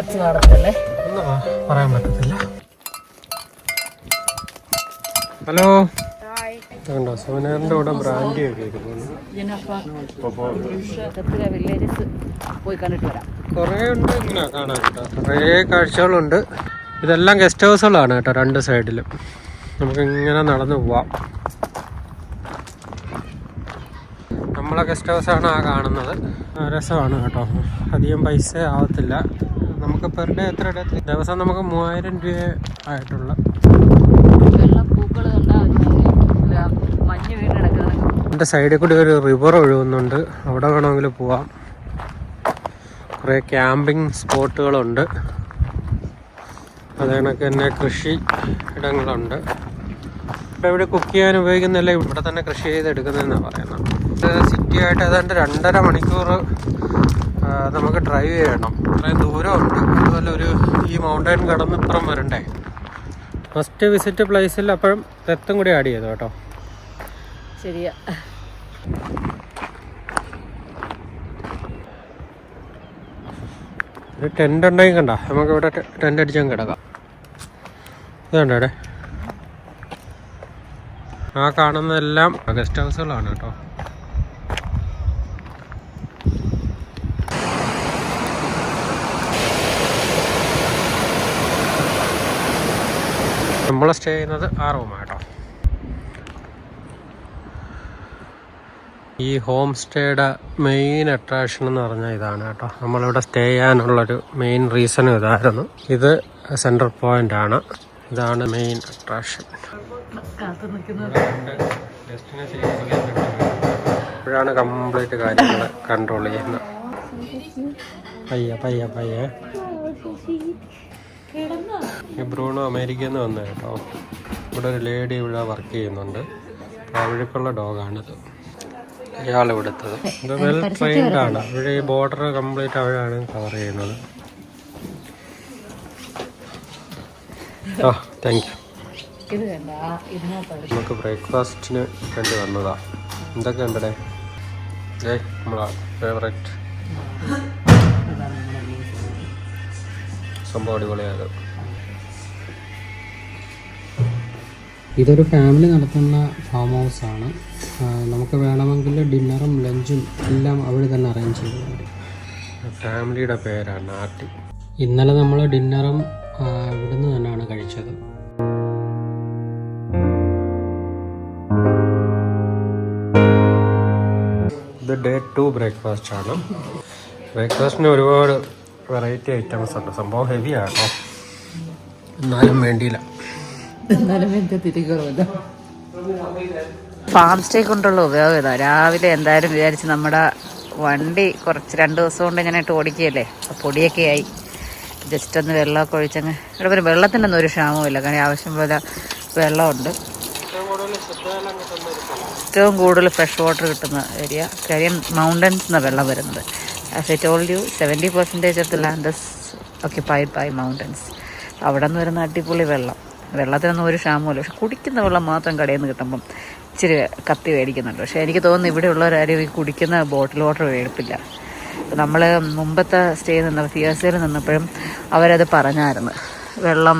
വിചാരിച്ച് കാണത്തില്ലേ, പറയാൻ പറ്റത്തില്ല. ഹലോ, സോനാറിന്റെ കൂടെ ബ്രാൻഡി ഒക്കെ വില്ലേജസ് പോയി കണ്ടിട്ട് വരാം. കുറേ ഉണ്ട് ഇങ്ങനെ കാണാൻ കേട്ടോ, കുറേ കാഴ്ചകളുണ്ട്. ഇതെല്ലാം ഗസ്റ്റ് ഹൗസുകളാണ് കേട്ടോ, രണ്ട് സൈഡിലും. നമുക്ക് ഇങ്ങനെ നടന്നു പോവാം. നമ്മളെ ഗസ്റ്റ് ഹൗസാണ് ആ കാണുന്നത്. രസമാണ് കേട്ടോ, അധികം പൈസ ആവത്തില്ല. നമുക്ക് പെർ ഡേ എത്ര ദിവസം നമുക്ക് 3000 രൂപ ആയിട്ടുള്ള. എൻ്റെ സൈഡിൽ കൂടി ഒരു റിവർ ഒഴുകുന്നുണ്ട്, അവിടെ വേണമെങ്കിൽ പോവാം. കുറേ ക്യാമ്പിംഗ് സ്പോട്ടുകളുണ്ട്. അത് കണക്ക് തന്നെ കൃഷി ഇടങ്ങളുണ്ട്. ഇവിടെ കുക്ക് ചെയ്യാൻ ഉപയോഗിക്കുന്നില്ല, ഇവിടെ തന്നെ കൃഷി ചെയ്തെടുക്കുന്നതെന്നാണ് പറയുന്നത്. സിറ്റിയായിട്ട് ഏതാണ്ട് 2.5 മണിക്കൂർ നമുക്ക് ഡ്രൈവ് ചെയ്യണം. അത്രയും ദൂരമുണ്ട്. അതുപോലെ ഈ മൗണ്ടൻ കടന്ന് ഇപ്പുറം വരണ്ടേ. ഫസ്റ്റ് വിസിറ്റ് പ്ലേസിൽ അപ്പോഴും തെത്തും കൂടി ആഡ് ചെയ്തു കേട്ടോ. ശരിയാ. ഒരു ടെൻ്റ് ഉണ്ടെങ്കിൽ കണ്ട, നമുക്ക് ഇവിടെ ടെൻ്റ് അടിച്ചാൽ കിടക്കാം. ഇതുണ്ടോ ഇവിടെ ആ കാണുന്നതെല്ലാം ഗസ്റ്റ് ഹൗസുകളാണ് കേട്ടോ. നമ്മൾ സ്റ്റേ ചെയ്യുന്നത് ആ റൂമാണ് കേട്ടോ. ഈ ഹോം സ്റ്റേയുടെ മെയിൻ അട്രാക്ഷൻ എന്ന് പറഞ്ഞാൽ ഇതാണ് കേട്ടോ. നമ്മളിവിടെ സ്റ്റേ ചെയ്യാനുള്ളൊരു മെയിൻ റീസണും ഇതായിരുന്നു. ഇത് സെൻട്രൽ പോയിന്റ് ആണ്. ഇതാണ് മെയിൻ അട്രാക്ഷൻ. ഇപ്പോഴാണ് കംപ്ലീറ്റ് കാര്യങ്ങൾ കൺട്രോൾ ചെയ്യുന്നത്. പയ്യെ ഈ ബ്രൂണോ അമേരിക്കയിൽ നിന്ന് വന്നത് കേട്ടോ. ഇവിടെ ഒരു ലേഡി ഇവിടെ വർക്ക് ചെയ്യുന്നുണ്ട്. അവിടേക്കുള്ള ഡോഗാണിത്. ഇയാൾ ഇവിടുത്തത്. ഇത് വെൽ ട്രെയിൻഡ് ആണ്. ഇവിടെ ഈ ബോർഡർ കംപ്ലീറ്റ് അവരാണ് കവർ ചെയ്യുന്നത്. Thank you. നമുക്ക് ബ്രേക്ക്ഫാസ്റ്റിന് വേണ്ടി വന്നതാ. എന്തൊക്കെ ഉണ്ടേ? നമ്മളെ ഫേവറേറ്റ് സംഭവം അടിപൊളിയായത്. ഇതൊരു ഫാമിലി നടത്തുന്ന ഫാം ഹൗസാണ്. നമുക്ക് വേണമെങ്കിൽ ഡിന്നറും ലഞ്ചും എല്ലാം അവിടെ തന്നെ അറേഞ്ച് ചെയ്യുന്നുണ്ട്. ഫാമിലിയുടെ പേരാണ് നാട്ടി. ഇന്നലെ നമ്മൾ ഡിന്നറും ഇവിടുന്ന് തന്നെയാണ് കഴിച്ചത്. ഇത് ഡേ 2 ബ്രേക്ക്ഫാസ്റ്റ് ആണ്. ബ്രേക്ക്ഫാസ്റ്റിന് ഒരുപാട് വെറൈറ്റി ഐറ്റംസ് ഉണ്ട്. സംഭവം ഹെവി ആട്ടോ, എന്നാലും വേണ്ടിയില്ല. ഫാം സ്റ്റേ കൊണ്ടുള്ള ഉപയോഗം ഇതാ. രാവിലെ എന്തായാലും വിചാരിച്ച് നമ്മുടെ വണ്ടി കുറച്ച് 2 ദിവസം കൊണ്ട് ഇങ്ങനെ ഇട്ട് ഓടിക്കുകയല്ലേ, പൊടിയൊക്കെ ആയി. ജസ്റ്റ് ഒന്ന് വെള്ളമൊക്കെ ഒഴിച്ചങ്ങ്. ഇവിടെ പിന്നെ വെള്ളത്തിനൊന്നും ഒരു ക്ഷാമമില്ല, കാരണം ആവശ്യം പോലെ വെള്ളമുണ്ട്. ഏറ്റവും കൂടുതൽ ഫ്രഷ് വാട്ടർ കിട്ടുന്ന ഏരിയ. കാര്യം മൗണ്ടൻസ് എന്നാണ് വെള്ളം വരുന്നത്. As I told you, 70% of the land is occupied by mountains. അവിടെ നിന്ന് വരുന്ന അടിപൊളി വെള്ളം. വെള്ളത്തിനൊന്നും ഒരു ക്ഷാമമില്ല. പക്ഷെ കുടിക്കുന്ന വെള്ളം മാത്രം കടയിൽ നിന്ന് കിട്ടുമ്പം ഇച്ചിരി കത്തി മേടിക്കുന്നുണ്ട്. പക്ഷേ എനിക്ക് തോന്നുന്നു ഇവിടെയുള്ളവരാരും ഈ കുടിക്കുന്ന ബോട്ടിൽ വാട്ടർ മേടിപ്പില്ല. നമ്മൾ മുമ്പത്തെ സ്റ്റേ നിന്ന ഫിയാസയിൽ നിന്നപ്പോഴും അവരത് പറഞ്ഞായിരുന്നു, വെള്ളം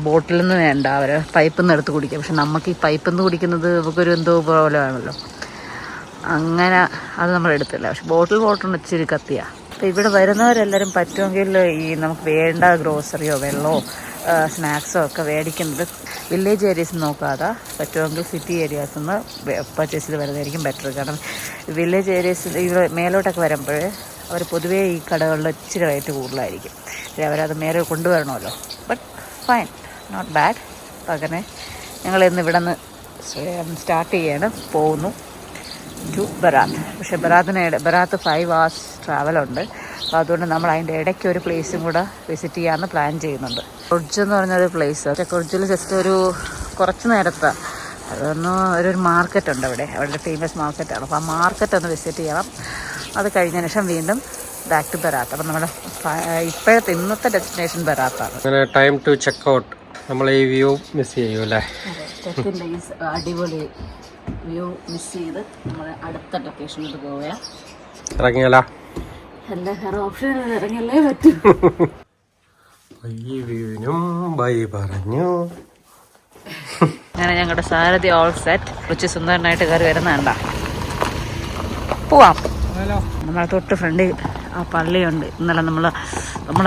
ബോട്ടിൽ നിന്ന് വേണ്ട, അവർ പൈപ്പിൽ നിന്ന് എടുത്ത് കുടിക്കുക. പക്ഷെ നമുക്ക് ഈ പൈപ്പിൽ നിന്ന് കുടിക്കുന്നത് നമുക്കൊരു എന്തോ പോലെ ആണല്ലോ. അങ്ങനെ അത് നമ്മൾ എടുത്തില്ല. പക്ഷെ ബോട്ടിൽ വാട്ടറിന് ഇച്ചിരി കത്തിയാണ്. അപ്പോൾ ഇവിടെ വരുന്നവരെല്ലാവരും പറ്റുമെങ്കിൽ ഈ നമുക്ക് വേണ്ട ഗ്രോസറിയോ വെള്ളമോ സ്നാക്സോ ഒക്കെ മേടിക്കുന്നത് വില്ലേജ് ഏരിയസിൽ നോക്കാതെ പറ്റുമെങ്കിൽ സിറ്റി ഏരിയാസിൽ നിന്ന് പർച്ചേസ് ചെയ്ത് വരുന്നതായിരിക്കും ബെറ്റർ. കാരണം വില്ലേജ് ഏരിയസിൽ ഇവിടെ മേലോട്ടൊക്കെ വരുമ്പോൾ അവർ പൊതുവേ ഈ കടകളിൽ ഇച്ചിരി റേറ്റ് കൂടുതലായിരിക്കും. അവരത് മേലെ കൊണ്ടുവരണമല്ലോ. But fine, not bad. അപ്പം അങ്ങനെ ഞങ്ങൾ ഇന്ന് ഇവിടെ നിന്ന് സ്റ്റാർട്ട് ചെയ്യാണ്, പോകുന്നു ടു ബറാത്ത്. പക്ഷേ ബറാത്ത് 5 hours ട്രാവലുണ്ട്. അപ്പോൾ അതുകൊണ്ട് നമ്മൾ അതിൻ്റെ ഇടയ്ക്ക് ഒരു പ്ലേസും കൂടെ വിസിറ്റ് ചെയ്യാമെന്ന് പ്ലാൻ ചെയ്യുന്നുണ്ട്. കുർജ് എന്ന് പറഞ്ഞൊരു പ്ലേസ്. കുർജിൽ ജസ്റ്റ് ഒരു കുറച്ച് നേരത്തെ അതൊന്ന് ഒരു മാർക്കറ്റുണ്ട് അവിടെ ഫേമസ് മാർക്കറ്റാണ്. അപ്പോൾ ആ മാർക്കറ്റ് ഒന്ന് വിസിറ്റ് ചെയ്യണം. അത് കഴിഞ്ഞതിന് ശേഷം വീണ്ടും ബാക്ക് ടു ബറാത്ത്. അപ്പം നമ്മുടെ ഇപ്പോഴത്തെ ഇന്നത്തെ ഡെസ്റ്റിനേഷൻ ബറാത്താണ്. അങ്ങനെ ടൈം ടു ചെക്ക് ഔട്ട്. നമ്മൾ ഈ വ്യൂ മിസ് ചെയ്യും അല്ലേ? അടിപൊളി വ്യൂ മിസ് ചെയ്ത് നമ്മൾ അടുത്ത ലൊക്കേഷനിൽ പോവുക. ഇറങ്ങിയാലോ? എന്താ വേറെ ഓപ്ഷൻ ഇറങ്ങല്ലേ പറ്റൂ. ബൈ പറഞ്ഞു. അങ്ങനെ ഞങ്ങളുടെ സാരഥി ഓൾ സെറ്റ് കൊച്ചു സുന്ദരനായിട്ട് കയറി വരുന്നണ്ട. പോവാം. നമ്മളെ തൊട്ട് ഫ്രണ്ട് ആ പള്ളിയുണ്ട്. ഇന്നലെ നമ്മൾ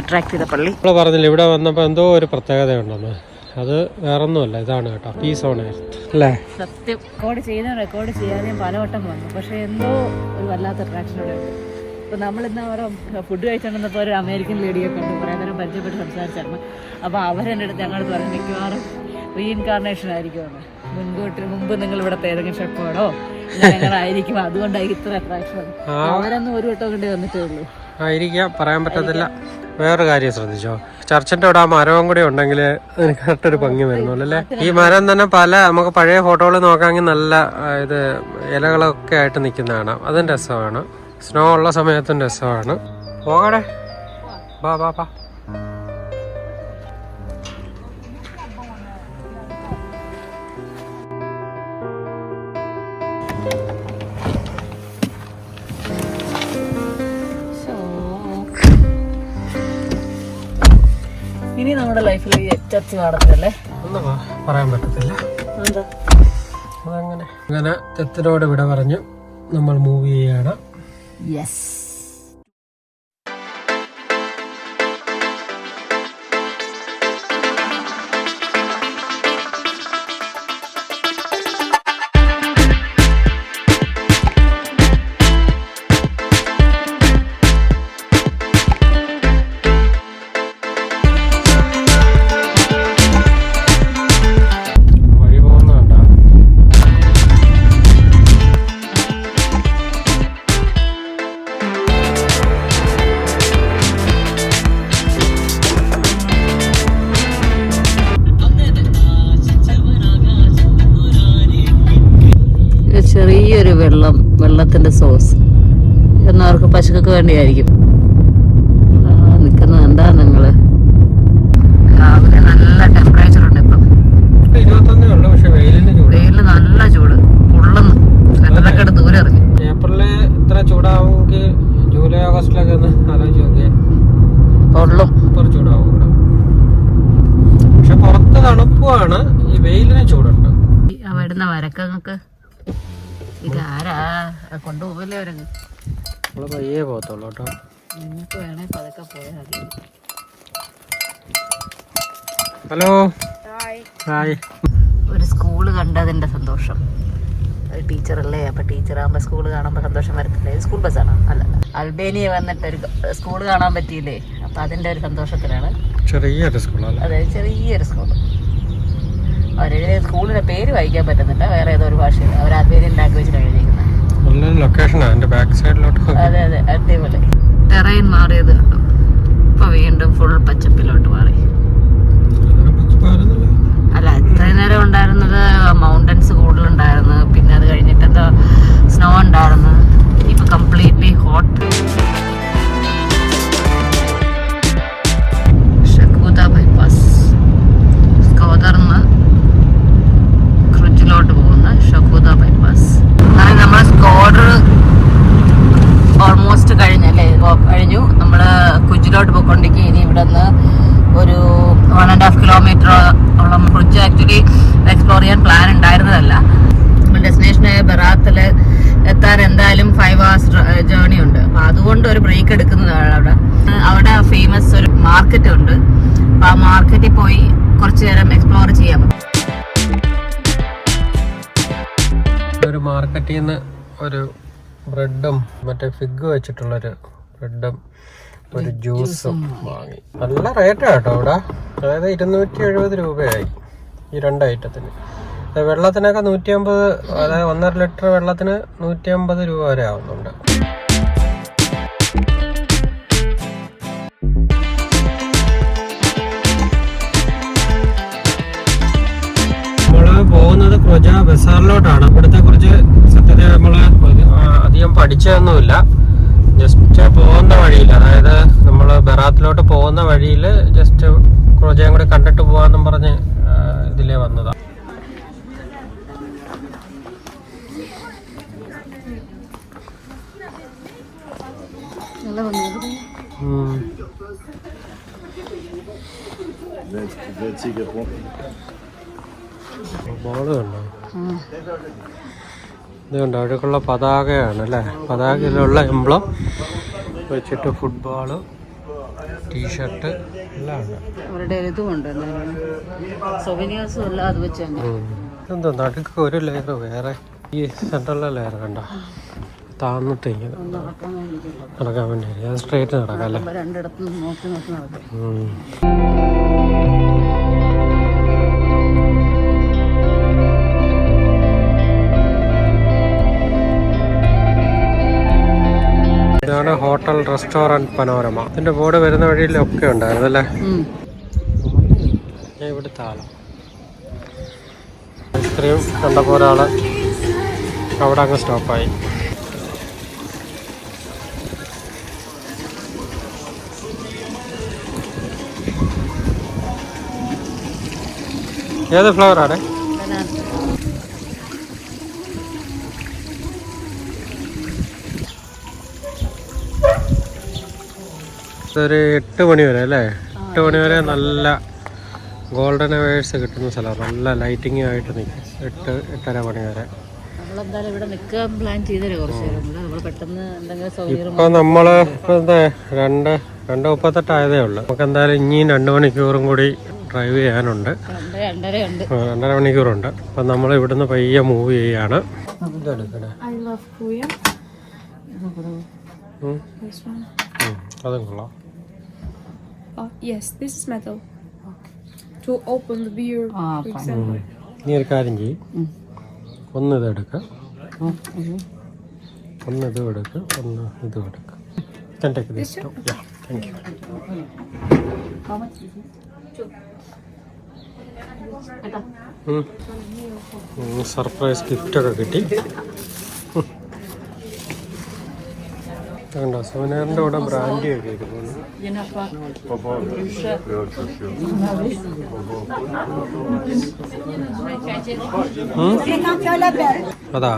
അട്രാക്ട് ചെയ്ത പള്ളി. പറഞ്ഞില്ല ഇവിടെ വന്നപ്പോൾ എന്തോ ഒരു പ്രത്യേകതയുണ്ടെന്ന്. അത് വേറൊന്നുമല്ല, ഇതാണ് കേട്ടോ, പീസ് ഓൺ എർത്ത് അല്ലേ. സത്യം റെക്കോർഡ് ചെയ്യാതെ പലവട്ടം വന്നു. പക്ഷെ എന്തോ ഒരു വല്ലാത്ത അട്രാക്ഷൻ ഇവിടെ ഉണ്ട്. അപ്പോൾ നമ്മളിന്ന് അവരെ ഫുഡ് കഴിച്ചുകൊണ്ടിരുന്നപ്പോൾ ഒരു അമേരിക്കൻ ലേഡിയെ കണ്ടു. കുറേ നേരം പരിചയപ്പെട്ട് സംസാരിച്ചായിരുന്നു. അപ്പോൾ അവരെൻ്റെ അടുത്ത് ഞങ്ങളടുത്ത് പറഞ്ഞു മിക്കവാറും റീഇൻകാർണേഷൻ ആയിരിക്കുമെന്ന്. മുമ്പ് നിങ്ങൾ ഇവിടുത്തെ ഏതെങ്കിലും ഷെഫോടോ ഞങ്ങളായിരിക്കും, അതുകൊണ്ടായിരിക്കും ഇത്ര അട്രാക്ഷൻ. അവരൊന്നും ഒരു വട്ടം കൊണ്ടേ വന്നിട്ടേ ഉള്ളൂ. ആയിരിക്കാം, പറയാൻ പറ്റത്തില്ല. വേറൊരു കാര്യം ശ്രദ്ധിച്ചോ, ചർച്ചിന്റെ അവിടെ ആ മരവും കൂടി ഉണ്ടെങ്കിൽ അതിന് കറക്റ്റൊരു ഭംഗി വരുന്നുള്ളൂ അല്ലേ. ഈ മരം തന്നെ നമുക്ക് പഴയ ഫോട്ടോകൾ നോക്കാമെങ്കിൽ നല്ല ഇത് ഇലകളൊക്കെ ആയിട്ട് നിൽക്കുന്ന കാണാം. അതും രസമാണ്. സ്നോ ഉള്ള സമയത്തും രസമാണ്. പോകടെ, ബാ ബാ ബാ. ഇനി നമ്മുടെ ലൈഫിൽ ചർച്ച കാണത്തില്ലേ? പറയാൻ പറ്റത്തില്ല. അങ്ങനെ തെത്തിനോട് വിട പറഞ്ഞു നമ്മൾ മൂവ് ചെയ്യാണ്. യെസ്. ചെറിയൊരു വെള്ളത്തിന്റെ സോഴ്സ് എന്നവർക്ക് പശുക്കൾക്ക് വേണ്ടിയായിരിക്കും. നിൽക്കുന്നത് എന്താ നിങ്ങള്? രാവിലെ നല്ല ടെമ്പറേച്ചർ ഉണ്ട്. ഇപ്പം വെയില് നല്ല ചൂട് പൊള്ളുന്നു. സ്വെറ്ററൊക്കെ എടുത്ത് ദൂരെ ഇറങ്ങി. ഏപ്രില് ഇത്ര ചൂടാവുമെങ്കിൽ ജൂലൈ ഓഗസ്റ്റിലൊക്കെ ഒന്ന് ആലോചിച്ച് നോക്കിയേ, പൊള്ളും. ചൂടാവും. പക്ഷെ പുറത്ത് തണുപ്പാണ്, ഈ വെയിലിന് ചൂടുണ്ട്. വരുന്ന വരക്കങ്ങൾക്ക് ഇതാരാ കൊണ്ടുപോകല്ലേ? അവരങ്ങ് നമ്മള് പയ്യേ പോകത്തുള്ളൂ കേട്ടോ. നിങ്ങൾക്ക് വേണേ പതുക്കെ പോയാൽ മതി. Hello, hi. ഒരു സ്കൂള് കണ്ടതിന്റെ സന്തോഷം. ഒരു ടീച്ചറല്ലേ, അപ്പൊ ടീച്ചറാകുമ്പോ സ്കൂള് കാണുമ്പോ സന്തോഷം വരത്തില്ലേ? സ്കൂൾ ബസ്സാണോ? അല്ല, അൽബേനിയ വന്നിട്ട് ഒരു സ്കൂള് കാണാൻ പറ്റിയില്ലേ, അപ്പൊ അതിന്റെ ഒരു സന്തോഷത്തിലാണ്. ചെറിയൊരു സ്കൂളല്ലേ? അതെ, ചെറിയൊരു സ്കൂള്. അവരെഴുതിയ സ്കൂളിന്റെ പേര് വായിക്കാൻ പറ്റുന്നില്ല, വേറെ ഏതോ ഒരു ഭാഷയിൽ. അവർ അൽബേനിയൻ ലാംഗ്വേജിലാണ് എഴുതിയിരിക്കുന്നത്. അതെ അതെ, അടിപൊളി. ടെറൈൻ മാറിയത് കണ്ടോ? ഇപ്പൊ വീണ്ടും ഫുൾ പച്ചപ്പിലോട്ട് മാറി. അല്ല, ഇത്രയും നേരം ഉണ്ടായിരുന്നത് മൗണ്ടൻസ് കൂടുതലുണ്ടായിരുന്നു. പിന്നെ അത് കഴിഞ്ഞിട്ട് എന്താ സ്നോ ഉണ്ടായിരുന്നു. ഇപ്പൊ കംപ്ലീറ്റ്ലി ഹോട്ട്. ഷക്കൂത ബൈപ്പാസ് സ്കോദർന്ന് ക്രുജിലോട്ട് പോകുന്ന ഷക്കൂത ബൈപ്പാസ്. അതായത് നമ്മൾ സ്കോഡർ ഓൾമോസ്റ്റ് കഴിഞ്ഞു. നമ്മൾ കുജിലോട്ട് പോയിക്കൊണ്ടിരിക്കും. ഇനി ഇവിടെ നിന്ന് ഒരു 1.5 കിലോമീറ്റർ ഓളം. ക്രുജ് ആക്ച്വലി എക്സ്പ്ലോർ ചെയ്യാൻ പ്ലാൻ ഉണ്ടായിരുന്നതല്ല. ഡെസ്റ്റിനേഷനായ ബറാത്തിൽ എത്താൻ എന്തായാലും 5 hours ജേർണി ഉണ്ട്. അപ്പം അതുകൊണ്ട് ഒരു ബ്രേക്ക് എടുക്കുന്നതാണ്. അവിടെ ഫേമസ് ഒരു മാർക്കറ്റ് ഉണ്ട്. അപ്പം ആ മാർക്കറ്റിൽ പോയി കുറച്ചു നേരം എക്സ്പ്ലോർ ചെയ്യാൻ പറ്റും. ഒരു മാർക്കറ്റിൽ നിന്ന് ഒരു ബ്രെഡും മറ്റേ ഫിഗ് വെച്ചിട്ടുള്ളൊരു ബ്രെഡും ഒരു ജ്യൂസും വാങ്ങി. നല്ല റേറ്റാണ് കേട്ടോ ഇവിടെ. അതായത് 270 രൂപയായി ഈ 2 ഐറ്റത്തിന്. വെള്ളത്തിനൊക്കെ 150, അതായത് 1.5 ലിറ്റർ വെള്ളത്തിന് 150 രൂപ വരെ ആവുന്നുണ്ട്. നമ്മള് പോകുന്നത് ക്രുജ ബസാറിലോട്ടാണ്. ഇവിടുത്തെ കുറിച്ച് സത്യത്തിൽ നമ്മള് അധികം പഠിച്ചതൊന്നുമില്ല. ജസ്റ്റ് പോകുന്ന വഴിയിൽ, അതായത് നമ്മൾ ബറാത്തിലോട്ട് പോകുന്ന വഴിയിൽ ജസ്റ്റ് ക്രുജയും കൂടി കണ്ടിട്ട് പോകാന്നും പറഞ്ഞ് ഇതിലേ വന്നതാ. നല്ല ഭംഗിയാണ്. ബോള് കണ്ടോ? ഇത് കണ്ടോ, അവിടേക്കുള്ള പതാകയാണ് അല്ലേ? പതാകയിലുള്ള എംബ്ലം വെച്ചിട്ട് ഫുട്ബോള്, ടീഷർട്ട് എല്ലാം ഉണ്ട്. അവരുടെ ഇതുമുണ്ട്, സൊവനിയേഴ്സും എല്ലാം അത് വെച്ച് എന്തോ നടുക്ക് ഒരു ലെയർ വേറെ, ഈ സെൻട്രലിലെ ലെയർ കണ്ടോ താന്നിട്ട് ഇങ്ങനെ നടക്കാൻ വേണ്ടി. അത് സ്ട്രേറ്റ് നടക്കാം അല്ലേ? രണ്ടിടത്തും നോക്കി നോക്കി നടക്കും. ഇതാണ് ഹോട്ടൽ റെസ്റ്റോറൻറ്റ് പനോരമ. ഇതിന്റെ ബോർഡ് വരുന്ന വഴിയിലൊക്കെ ഉണ്ടായിരുന്നു അല്ലേ? ഞാൻ ഇവിടുത്തെ ആളാണ്. ഐസ്ക്രീം കണ്ടപ്പോൾ ഒരാൾ അവിടെ അങ്ങ് സ്റ്റോപ്പായി. ഏത് ഫ്ലവറാണ്? ഒരു 8 മണി വരെ അല്ലേ? 8 മണി വരെ നല്ല ഗോൾഡൻ അവേഴ്സ് കിട്ടുന്ന സ്ഥലമാണ്. നല്ല ലൈറ്റിംഗ് ആയിട്ട് നിൽക്കും 8-8:30 മണി വരെ. നമ്മളെന്തായാലും ഇവിടെ നിൽക്കാൻ പ്ലാൻ ചെയ്തല്ലേ കുറച്ച് നേരം. നമ്മൾ പെട്ടെന്ന് എന്തെങ്കിലും സൗകര്യം. ഇപ്പം നമ്മൾ എന്താ 2:38 ആയതേ ഉള്ളൂ. നമുക്ക് എന്തായാലും ഇനിയും 2 മണിക്കൂറും കൂടി ഡ്രൈവ് ചെയ്യാനുണ്ട്. 2.5 മണിക്കൂറുണ്ട്. അപ്പം നമ്മൾ ഇവിടുന്ന് പയ്യെ മൂവ് ചെയ്യാണ്. അതും കൊള്ളാം. Yes, this is metal. To open the beer, for example. നീ ഒരു കാര്യം ചെയ്യും, ഒന്ന് ഇതെടുക്കുക, ഒന്ന് ഇതും എടുക്കുക, ഒന്ന് ഇതും എടുക്കുക. Thank you. സർപ്രൈസ് ഗിഫ്റ്റൊക്കെ കിട്ടി. കണ്ടോ, സോനാറിൻ്റെ കൂടെ ബ്രാൻഡി ഒക്കെ ഇരിക്കുന്നു. അതാ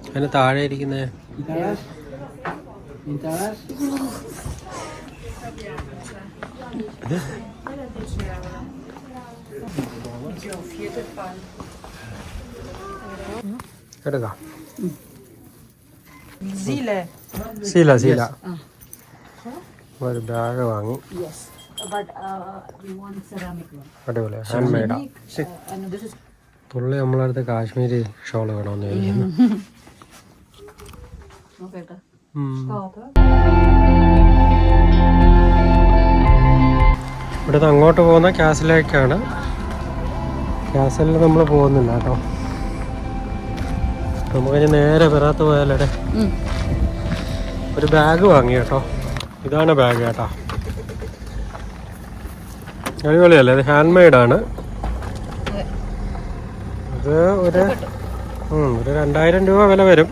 അതിന് താഴെ ഇരിക്കുന്നേ. എടുക്കാം. സീല ഒരു ബാഗ് വാങ്ങി. അടിപൊളി ഹാൻഡ് മെയ്ഡാ. തുള്ളി നമ്മളടുത്ത് കാശ്മീരി ഷോള് വേണമെന്ന് ചോദിക്കുന്നു. ഇവിടുന്ന് അങ്ങോട്ട് പോകുന്ന ക്യാസിലേക്കാണ്. ക്യാസലിൽ നമ്മൾ പോകുന്നില്ല കേട്ടോ. നമുക്കതിന് നേരെ വരാത്ത പോയാലേ. ഒരു ബാഗ് വാങ്ങി കേട്ടോ. ഇതാണ് ബാഗ് കേട്ടോ. അടിപൊളിയല്ലേ? ഇത് ഹാൻഡ് മെയ്ഡാണ്. ഇത് ഒരു 2000 രൂപ വില വരും.